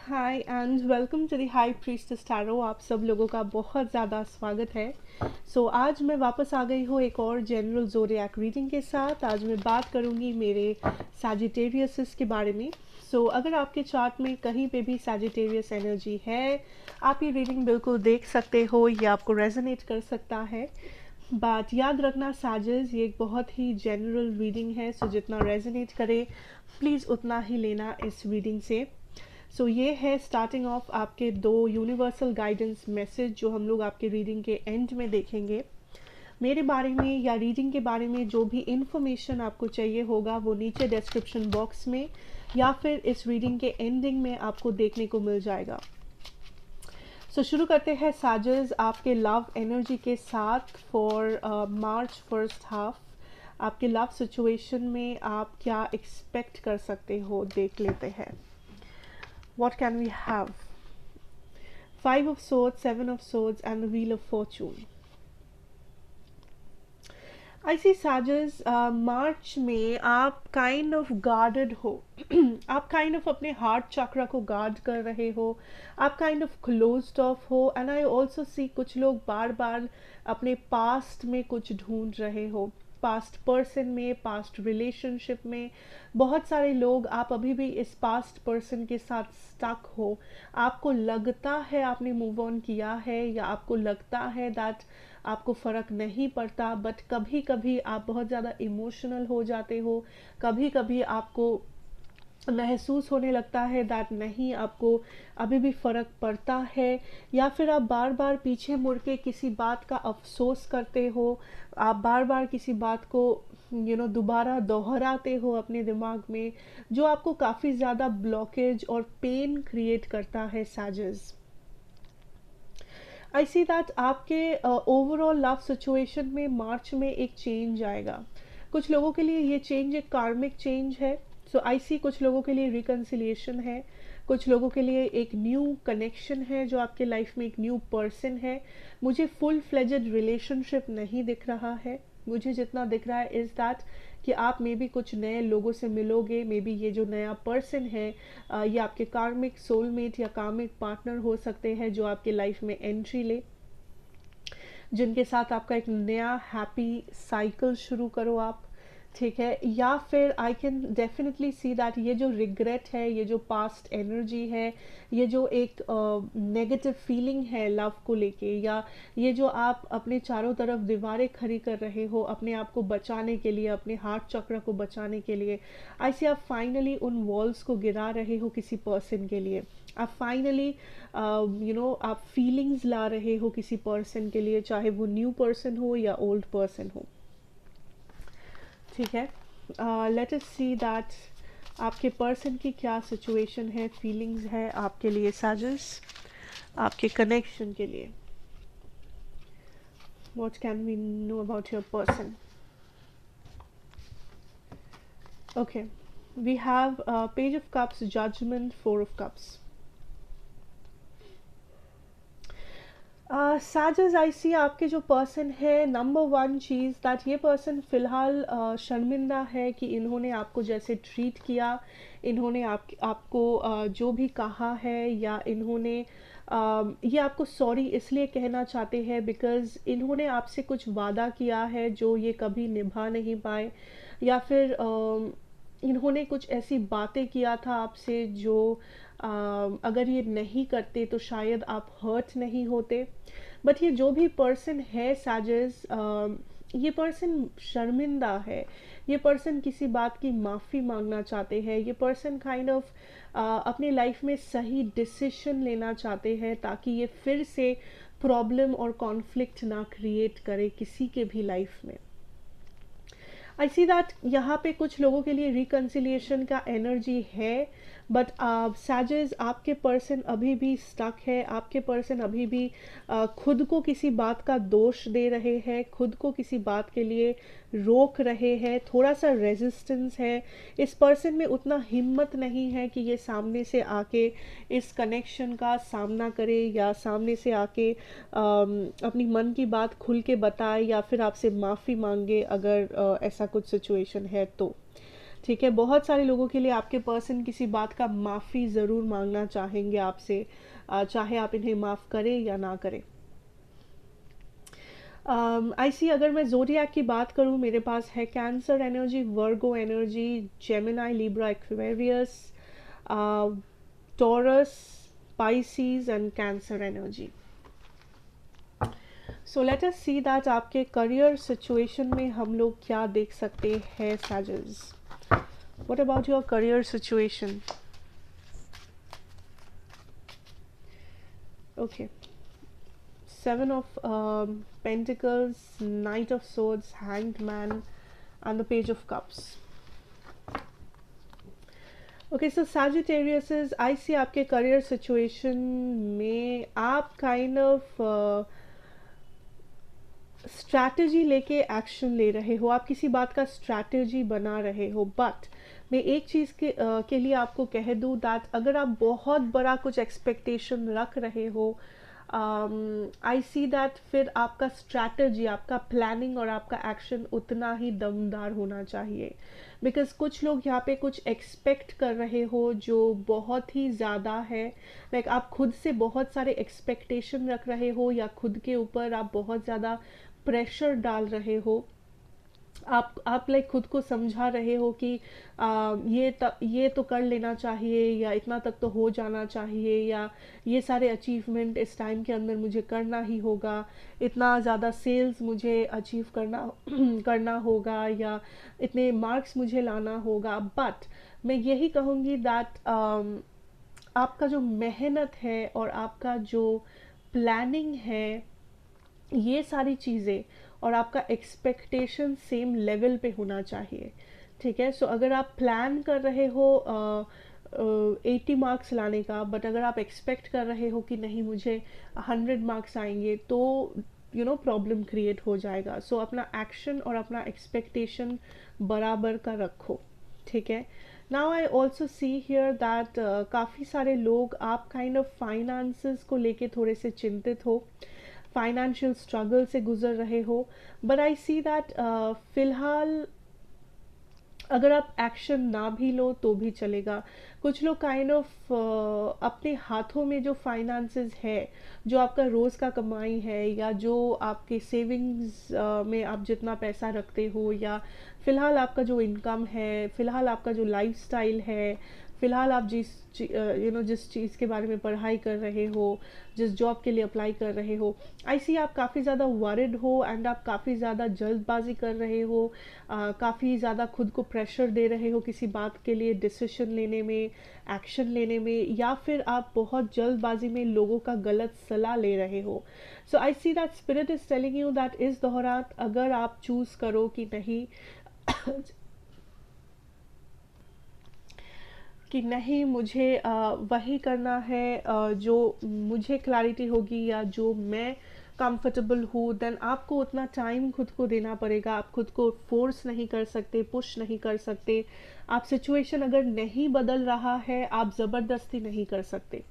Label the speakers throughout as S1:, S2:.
S1: Hi and welcome to the high priestess tarot. आप सब लोगों का बहुत ज़्यादा स्वागत है। आज मैं वापस आ गई हूँ एक और जनरल ज़ोडिएक रीडिंग के साथ। आज मैं बात करूँगी मेरे सैजिटेरियस के बारे में। अगर आपके चार्ट में कहीं पे भी सैजिटेरियस एनर्जी है, आप ये रीडिंग बिल्कुल देख सकते हो, ये आपको रेजोनेट कर सकता है। बट याद रखना सैजेस, ये एक बहुत ही जनरल रीडिंग है, जितना रेजोनेट करे प्लीज़ उतना ही लेना इस रीडिंग से। ये है स्टार्टिंग ऑफ आपके 2 यूनिवर्सल गाइडेंस मैसेज जो हम लोग आपके रीडिंग के एंड में देखेंगे। मेरे बारे में या रीडिंग के बारे में जो भी इंफॉर्मेशन आपको चाहिए होगा वो नीचे डिस्क्रिप्शन बॉक्स में या फिर इस रीडिंग के एंडिंग में आपको देखने को मिल जाएगा। शुरू करते हैं साजस आपके लव एनर्जी के साथ फॉर मार्च फर्स्ट हाफ। आपके लव सिचुएशन में आप क्या एक्सपेक्ट कर सकते हो देख लेते हैं। What can we have? 5 of Swords, 7 of Swords and the Wheel of Fortune. I see Sajas, मार्च में आप काइंड ऑफ गार्डेड हो। आप काइंड ऑफ अपने हार्ट चक्र को गार्ड कर रहे हो। आप काइंड ऑफ क्लोज्ड ऑफ हो। एंड आई ऑल्सो सी कुछ लोग बार बार अपने पास्ट में कुछ ढूंढ रहे हो, पास्ट पर्सन में, पास्ट रिलेशनशिप में। बहुत सारे लोग आप अभी भी इस पास्ट पर्सन के साथ स्टक हो। आपको लगता है आपने मूव ऑन किया है या आपको लगता है दैट आपको फ़र्क नहीं पड़ता, बट कभी कभी आप बहुत ज़्यादा इमोशनल हो जाते हो। कभी कभी आपको महसूस होने लगता है दैट नहीं, आपको अभी भी फ़र्क पड़ता है। या फिर आप बार बार पीछे मुड़ के किसी बात का अफसोस करते हो। आप बार बार किसी बात को दोबारा दोहराते हो अपने दिमाग में, जो आपको काफ़ी ज़्यादा ब्लॉकेज और पेन क्रिएट करता है साजस। आई सी दैट आपके ओवरऑल लव सिचुएशन में मार्च में एक चेंज आएगा। कुछ लोगों के लिए ये चेंज एक कार्मिक चेंज है। आई सी कुछ लोगों के लिए रिकन्सिलिएशन है, कुछ लोगों के लिए एक न्यू कनेक्शन है, जो आपके लाइफ में एक न्यू पर्सन है। मुझे फुल फ्लेजेड रिलेशनशिप नहीं दिख रहा है। मुझे जितना दिख रहा है इज़ दैट कि आप मे बी कुछ नए लोगों से मिलोगे। मे बी ये जो नया पर्सन है ये आपके कार्मिक सोलमेट या कार्मिक पार्टनर हो सकते हैं, जो आपके लाइफ में एंट्री ले, जिनके साथ आपका एक नया हैप्पी साइकिल शुरू करो आप। ठीक है, या फिर I can definitely see that ये जो रिग्रेट है, ये जो पास्ट एनर्जी है, ये जो एक नेगेटिव फीलिंग है लव को लेके, या ये जो आप अपने चारों तरफ दीवारें खड़ी कर रहे हो अपने आप को बचाने के लिए, अपने हार्ट चक्र को बचाने के लिए, ऐसे आप फाइनली उन वॉल्स को गिरा रहे हो किसी पर्सन के लिए। आप फाइनली आप फीलिंग्स ला रहे हो किसी पर्सन के लिए, चाहे वो न्यू पर्सन हो या ओल्ड पर्सन हो। ठीक है, लेट अस सी दैट आपके पर्सन की क्या सिचुएशन है, फीलिंग्स है आपके लिए साजस, आपके कनेक्शन के लिए। What can we know about your person? Okay, we have page of cups, judgement, 4 of cups. साजस आई सी आपके जो पर्सन है, नंबर 1 चीज़ दैट ये पर्सन फ़िलहाल शर्मिंदा है कि इन्होंने आपको जैसे ट्रीट किया, इन्होंने आपको जो भी कहा है, या इन्होंने ये आपको सॉरी इसलिए कहना चाहते हैं बिकॉज़ इन्होंने आपसे कुछ वादा किया है जो ये कभी निभा नहीं पाए, या फिर इन्होंने कुछ ऐसी बातें किया था आपसे जो अगर ये नहीं करते तो शायद आप हर्ट नहीं होते। बट ये जो भी पर्सन है साजस, ये पर्सन शर्मिंदा है। ये पर्सन किसी बात की माफ़ी मांगना चाहते हैं। ये पर्सन काइंड ऑफ अपने लाइफ में सही डिसीजन लेना चाहते हैं, ताकि ये फिर से प्रॉब्लम और कॉन्फ्लिक्ट ना क्रिएट करे किसी के भी लाइफ में। आई सी दैट यहाँ पे कुछ लोगों के लिए रिकन्सिलिएशन का एनर्जी है, बट साजस आपके पर्सन अभी भी स्टक है। आपके पर्सन अभी भी खुद को किसी बात का दोष दे रहे हैं, खुद को किसी बात के लिए रोक रहे हैं, थोड़ा सा रेजिस्टेंस है। इस पर्सन में उतना हिम्मत नहीं है कि ये सामने से आके इस कनेक्शन का सामना करे, या सामने से आके अपनी मन की बात खुल के बताए, या फिर आपसे माफ़ी मांगे अगर ऐसा कुछ सिचुएशन है तो। ठीक है, बहुत सारे लोगों के लिए आपके पर्सन किसी बात का माफ़ी ज़रूर मांगना चाहेंगे आपसे, चाहे आप इन्हें माफ़ करें या ना करें। आई सी, अगर मैं ज़ोडिएक की बात करूँ, मेरे पास है Cancer energy, Virgo energy, Gemini, Libra, Aquarius, Taurus, Pisces and Cancer energy. So let us see that आपके करियर सिचुएशन में हम लोग क्या देख सकते हैं सैजस। What about your career situation? Okay, Seven of Pentacles, Knight of Swords, Hanged Man, and the Page of Cups. Okay, so Sagittarius is, I see आपके career situation में आप kind of स्ट्रैटेजी लेके एक्शन ले रहे हो, आप किसी बात का स्ट्रैटेजी बना रहे हो। बट मैं एक चीज़ के लिए आपको कह दूँ दैट अगर आप बहुत बड़ा कुछ एक्सपेक्टेशन रख रहे हो, आई सी दैट फिर आपका स्ट्रैटेजी, आपका प्लानिंग और आपका एक्शन उतना ही दमदार होना चाहिए। बिकॉज कुछ लोग यहाँ पे कुछ एक्सपेक्ट कर रहे हो जो बहुत ही ज़्यादा है, लाइक आप खुद से बहुत सारे एक्सपेक्टेशन रख रहे हो या खुद के ऊपर आप बहुत ज़्यादा प्रेशर डाल रहे हो। आप लाइक खुद को समझा रहे हो कि ये तो कर लेना चाहिए, या इतना तक तो हो जाना चाहिए, या ये सारे अचीवमेंट इस टाइम के अंदर मुझे करना ही होगा, इतना ज़्यादा सेल्स मुझे अचीव करना करना होगा, या इतने मार्क्स मुझे लाना होगा। बट मैं यही कहूँगी दैट आपका जो मेहनत है और आपका जो प्लानिंग है, ये सारी चीज़ें और आपका एक्सपेक्टेशन सेम लेवल पे होना चाहिए। ठीक है, सो अगर आप प्लान कर रहे हो 80 मार्क्स लाने का, बट अगर आप एक्सपेक्ट कर रहे हो कि नहीं मुझे 100 मार्क्स आएंगे, तो प्रॉब्लम क्रिएट हो जाएगा। सो अपना एक्शन और अपना एक्सपेक्टेशन बराबर का रखो। ठीक है, now I also see here that काफ़ी सारे लोग आप काइंड ऑफ फाइनेंसेस को लेके थोड़े से चिंतित हो, फाइनेंशियल स्ट्रगल से गुजर रहे हो। बट आई सी दैट फिलहाल अगर आप एक्शन ना भी लो तो भी चलेगा। कुछ लोग काइंड ऑफ अपने हाथों में जो फाइनेंसेस है, जो आपका रोज़ का कमाई है, या जो आपके सेविंग्स में आप जितना पैसा रखते हो, या फिलहाल आपका जो इनकम है, फिलहाल आपका जो लाइफस्टाइल है, फिलहाल आप जिस चीज़ के बारे में पढ़ाई कर रहे हो, जिस जॉब के लिए अप्लाई कर रहे हो, आई सी आप काफ़ी ज़्यादा वरिड हो एंड आप काफ़ी ज़्यादा जल्दबाजी कर रहे हो, काफ़ी ज़्यादा खुद को प्रेशर दे रहे हो किसी बात के लिए डिसीजन लेने में, एक्शन लेने में, या फिर आप बहुत जल्दबाजी में लोगों का गलत सलाह ले रहे हो। So I see that spirit is telling you that इस दौरान अगर आप चूज़ करो कि नहीं कि नहीं मुझे वही करना है जो मुझे क्लैरिटी होगी या जो मैं कंफर्टेबल हूँ, देन आपको उतना टाइम खुद को देना पड़ेगा। आप खुद को फोर्स नहीं कर सकते, पुश नहीं कर सकते। आप सिचुएशन अगर नहीं बदल रहा है, आप ज़बरदस्ती नहीं कर सकते।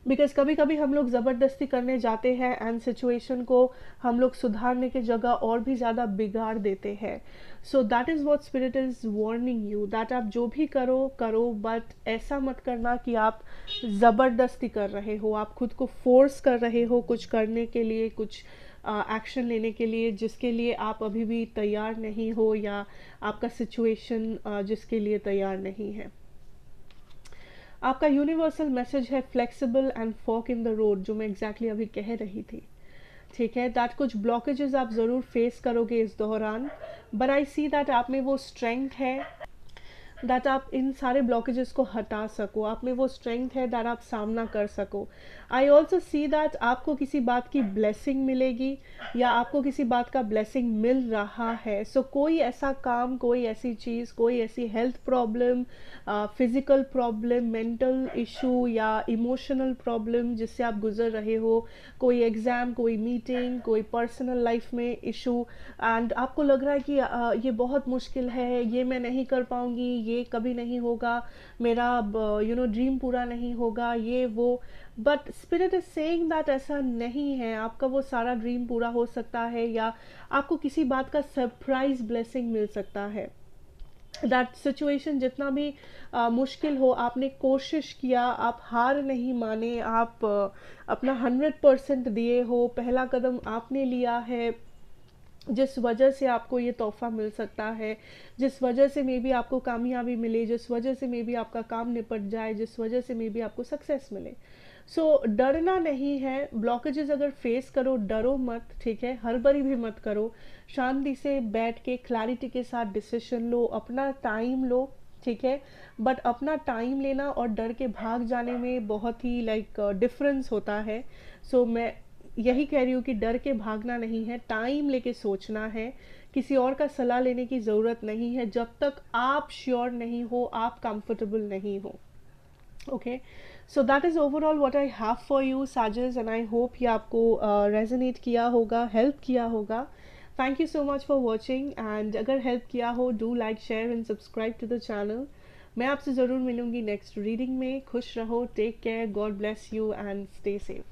S1: बिकॉज कभी कभी हम लोग ज़बरदस्ती करने जाते हैं एंड सिचुएशन को हम लोग सुधारने की जगह और भी ज़्यादा बिगाड़ देते हैं। सो that is what spirit is warning you that आप जो भी करो करो, बट ऐसा मत करना कि आप ज़बरदस्ती कर रहे हो, आप खुद को फोर्स कर रहे हो कुछ करने के लिए, कुछ एक्शन लेने के लिए जिसके लिए आप अभी भी तैयार नहीं हो, या आपका सिचुएशन जिसके लिए तैयार नहीं है। आपका यूनिवर्सल मैसेज है flexible and fork in the road, जो मैं एग्जैक्टली अभी कह रही थी। ठीक है, दैट कुछ ब्लॉकेजेस आप ज़रूर फेस करोगे इस दौरान, बट आई सी दैट आप में वो स्ट्रेंथ है दैट आप इन सारे ब्लॉकेजेस को हटा सको, आप में वो स्ट्रेंथ है दैट आप सामना कर सको। आई ऑल्सो सी दैट आपको किसी बात की ब्लेसिंग मिलेगी, या आपको किसी बात का ब्लेसिंग मिल रहा है। सो कोई ऐसा काम, कोई ऐसी चीज़, कोई ऐसी health problem, physical problem, mental issue या इमोशनल प्रॉब्लम जिससे आप गुजर रहे हो, कोई एग्ज़ाम, कोई मीटिंग, कोई पर्सनल लाइफ में इशू, एंड आपको लग रहा है कि ये बहुत मुश्किल है, ये मैं नहीं कर पाऊँगी, ये कभी नहीं होगा, मेरा ड्रीम पूरा नहीं होगा, ये वो। But spirit is saying that ऐसा नहीं है, आपका वो सारा ड्रीम पूरा हो सकता है, या आपको किसी बात का सरप्राइज ब्लेसिंग मिल सकता है। दैट सिचुएशन जितना भी मुश्किल हो, आपने कोशिश किया, आप हार नहीं माने, आप अपना 100% दिए हो, पहला कदम आपने लिया है, जिस वजह से आपको ये तोहफा मिल सकता है, जिस वजह से मे बी आपको कामयाबी मिले, जिस वजह से मे बी आपका काम निपट जाए, जिस वजह से मे बी आपको सक्सेस मिले। सो डरना नहीं है, ब्लॉकेजेस अगर फेस करो डरो मत, ठीक है, हड़बड़ी भी मत करो, शांति से बैठ के क्लैरिटी के साथ डिसीजन लो, अपना टाइम लो, ठीक है। बट अपना टाइम लेना और डर के भाग जाने में बहुत ही लाइक डिफरेंस होता है। सो मैं यही कह रही हूँ कि डर के भागना नहीं है, टाइम लेके सोचना है, किसी और का सलाह लेने की ज़रूरत नहीं है जब तक आप श्योर नहीं हो, आप कंफर्टेबल नहीं हो। Okay, so that is overall what I have for you साजिश, एंड आई होप ये आपको रेजोनेट किया होगा, हेल्प किया होगा। Thank you so much for watching, and अगर हेल्प किया हो do like share and subscribe to the channel. मैं आपसे ज़रूर मिलूंगी नेक्स्ट रीडिंग में। खुश रहो, take care, God bless you and stay safe.